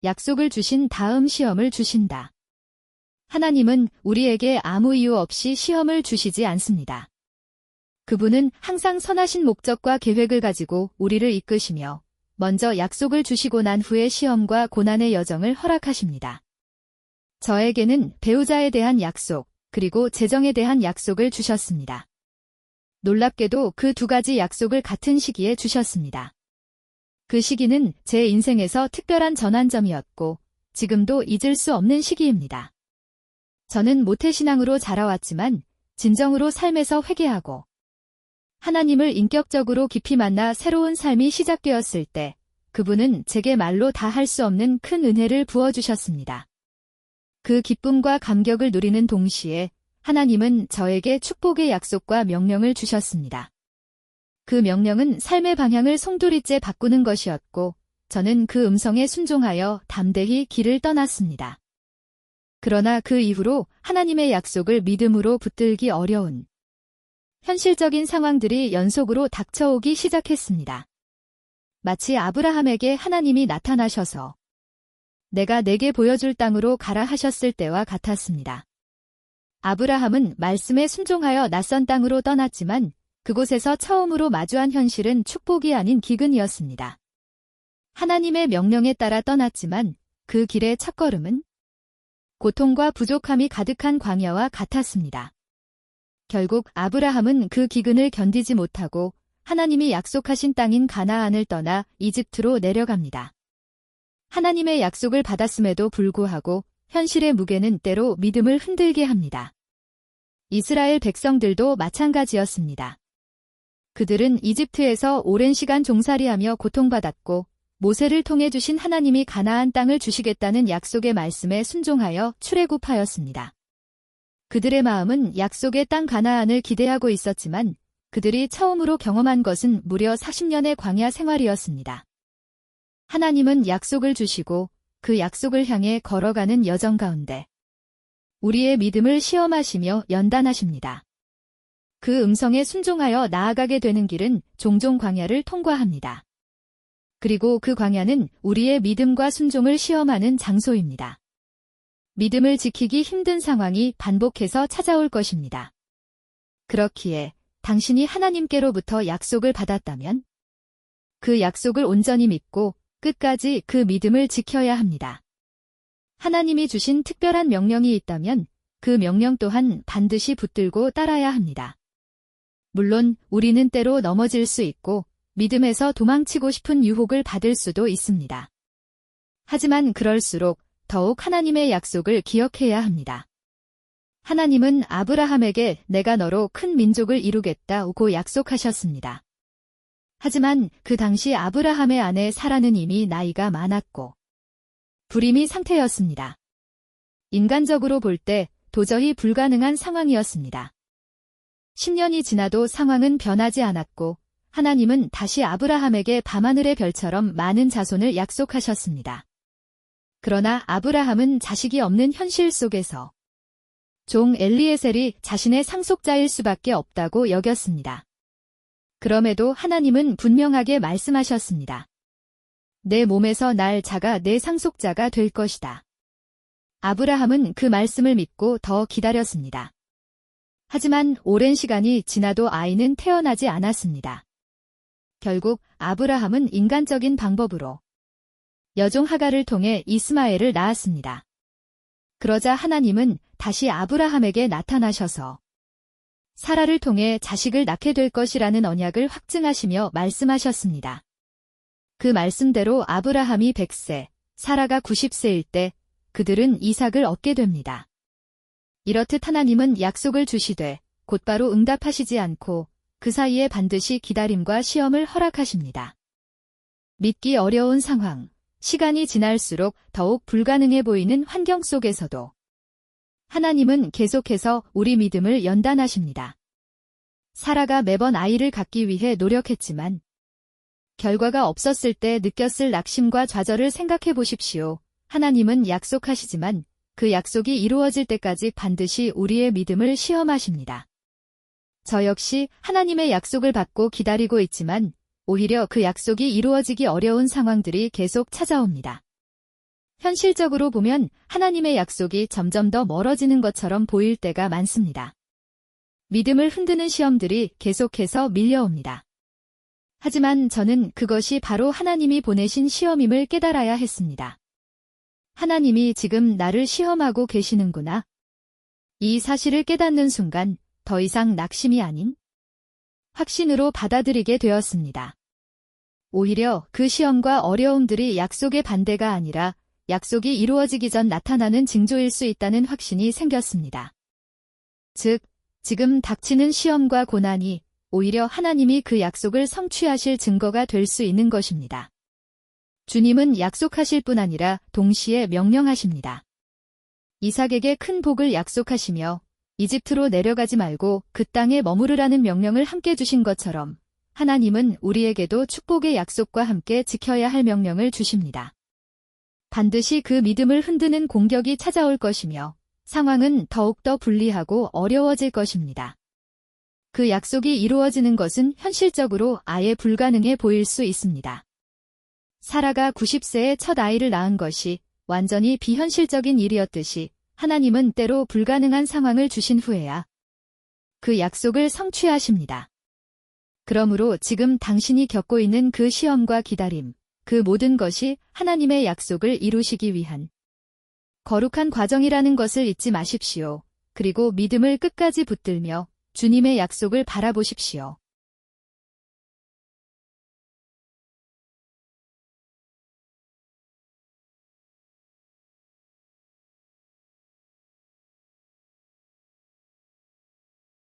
약속을 주신 다음 시험을 주신다. 하나님은 우리에게 아무 이유 없이 시험을 주시지 않습니다. 그분은 항상 선하신 목적과 계획을 가지고 우리를 이끄시며 먼저 약속을 주시고 난 후에 시험과 고난의 여정을 허락하십니다. 저에게는 배우자에 대한 약속, 그리고 재정에 대한 약속을 주셨습니다. 놀랍게도 그 두 가지 약속을 같은 시기에 주셨습니다. 그 시기는 제 인생에서 특별한 전환점이었고 지금도 잊을 수 없는 시기입니다. 저는 모태신앙으로 자라왔지만 진정으로 삶에서 회개하고 하나님을 인격적으로 깊이 만나 새로운 삶이 시작되었을 때 그분은 제게 말로 다 할 수 없는 큰 은혜를 부어주셨습니다. 그 기쁨과 감격을 누리는 동시에 하나님은 저에게 축복의 약속과 명령을 주셨습니다. 그 명령은 삶의 방향을 송두리째 바꾸는 것이었고 저는 그 음성에 순종하여 담대히 길을 떠났습니다. 그러나 그 이후로 하나님의 약속을 믿음으로 붙들기 어려운 현실적인 상황들이 연속으로 닥쳐오기 시작했습니다. 마치 아브라함에게 하나님이 나타나셔서 내가 내게 보여줄 땅으로 가라 하셨을 때와 같았습니다. 아브라함은 말씀에 순종하여 낯선 땅으로 떠났지만 그곳에서 처음으로 마주한 현실은 축복이 아닌 기근이었습니다. 하나님의 명령에 따라 떠났지만 그 길의 첫걸음은 고통과 부족함이 가득한 광야와 같았습니다. 결국 아브라함은 그 기근을 견디지 못하고 하나님이 약속하신 땅인 가나안을 떠나 이집트로 내려갑니다. 하나님의 약속을 받았음에도 불구하고 현실의 무게는 때로 믿음을 흔들게 합니다. 이스라엘 백성들도 마찬가지였습니다. 그들은 이집트에서 오랜 시간 종살이하며 고통받았고 모세를 통해 주신 하나님이 가나안 땅을 주시겠다는 약속의 말씀에 순종하여 출애굽하였습니다. 그들의 마음은 약속의 땅 가나안을 기대하고 있었지만 그들이 처음으로 경험한 것은 무려 40년의 광야 생활이었습니다. 하나님은 약속을 주시고 그 약속을 향해 걸어가는 여정 가운데 우리의 믿음을 시험하시며 연단하십니다. 그 음성에 순종하여 나아가게 되는 길은 종종 광야를 통과합니다. 그리고 그 광야는 우리의 믿음과 순종을 시험하는 장소입니다. 믿음을 지키기 힘든 상황이 반복해서 찾아올 것입니다. 그렇기에 당신이 하나님께로부터 약속을 받았다면 그 약속을 온전히 믿고 끝까지 그 믿음을 지켜야 합니다. 하나님이 주신 특별한 명령이 있다면 그 명령 또한 반드시 붙들고 따라야 합니다. 물론 우리는 때로 넘어질 수 있고 믿음에서 도망치고 싶은 유혹을 받을 수도 있습니다. 하지만 그럴수록 더욱 하나님의 약속을 기억해야 합니다. 하나님은 아브라함에게 내가 너로 큰 민족을 이루겠다고 약속하셨습니다. 하지만 그 당시 아브라함의 아내 사라는 이미 나이가 많았고 불임이 상태였습니다. 인간적으로 볼 때 도저히 불가능한 상황이었습니다. 10년이 지나도 상황은 변하지 않았고 하나님은 다시 아브라함에게 밤하늘의 별처럼 많은 자손을 약속하셨습니다. 그러나 아브라함은 자식이 없는 현실 속에서 종 엘리에셀이 자신의 상속자일 수밖에 없다고 여겼습니다. 그럼에도 하나님은 분명하게 말씀하셨습니다. 내 몸에서 날 자가 내 상속자가 될 것이다. 아브라함은 그 말씀을 믿고 더 기다렸습니다. 하지만 오랜 시간이 지나도 아이는 태어나지 않았습니다. 결국 아브라함은 인간적인 방법으로 여종 하갈을 통해 이스마엘을 낳았습니다. 그러자 하나님은 다시 아브라함에게 나타나셔서 사라를 통해 자식을 낳게 될 것이라는 언약을 확증하시며 말씀하셨습니다. 그 말씀대로 아브라함이 100세, 사라가 90세일 때 그들은 이삭을 얻게 됩니다. 이렇듯 하나님은 약속을 주시되 곧바로 응답하시지 않고 그 사이에 반드시 기다림과 시험을 허락하십니다. 믿기 어려운 상황, 시간이 지날수록 더욱 불가능해 보이는 환경 속에서도 하나님은 계속해서 우리 믿음을 연단하십니다. 사라가 매번 아이를 갖기 위해 노력했지만 결과가 없었을 때 느꼈을 낙심과 좌절을 생각해 보십시오. 하나님은 약속하시지만 그 약속이 이루어질 때까지 반드시 우리의 믿음을 시험하십니다. 저 역시 하나님의 약속을 받고 기다리고 있지만 오히려 그 약속이 이루어지기 어려운 상황들이 계속 찾아옵니다. 현실적으로 보면 하나님의 약속이 점점 더 멀어지는 것처럼 보일 때가 많습니다. 믿음을 흔드는 시험들이 계속해서 밀려옵니다. 하지만 저는 그것이 바로 하나님이 보내신 시험임을 깨달아야 했습니다. 하나님이 지금 나를 시험하고 계시는구나. 이 사실을 깨닫는 순간 더 이상 낙심이 아닌 확신으로 받아들이게 되었습니다. 오히려 그 시험과 어려움들이 약속의 반대가 아니라 약속이 이루어지기 전 나타나는 징조일 수 있다는 확신이 생겼습니다. 즉, 지금 닥치는 시험과 고난이 오히려 하나님이 그 약속을 성취하실 증거가 될 수 있는 것입니다. 주님은 약속하실 뿐 아니라 동시에 명령하십니다. 이삭에게 큰 복을 약속하시며 이집트로 내려가지 말고 그 땅에 머무르라는 명령을 함께 주신 것처럼 하나님은 우리에게도 축복의 약속과 함께 지켜야 할 명령을 주십니다. 반드시 그 믿음을 흔드는 공격이 찾아올 것이며 상황은 더욱더 불리하고 어려워질 것입니다. 그 약속이 이루어지는 것은 현실적으로 아예 불가능해 보일 수 있습니다. 사라가 90세에 첫 아이를 낳은 것이 완전히 비현실적인 일이었듯이 하나님은 때로 불가능한 상황을 주신 후에야 그 약속을 성취하십니다. 그러므로 지금 당신이 겪고 있는 그 시험과 기다림, 그 모든 것이 하나님의 약속을 이루시기 위한 거룩한 과정이라는 것을 잊지 마십시오. 그리고 믿음을 끝까지 붙들며 주님의 약속을 바라보십시오.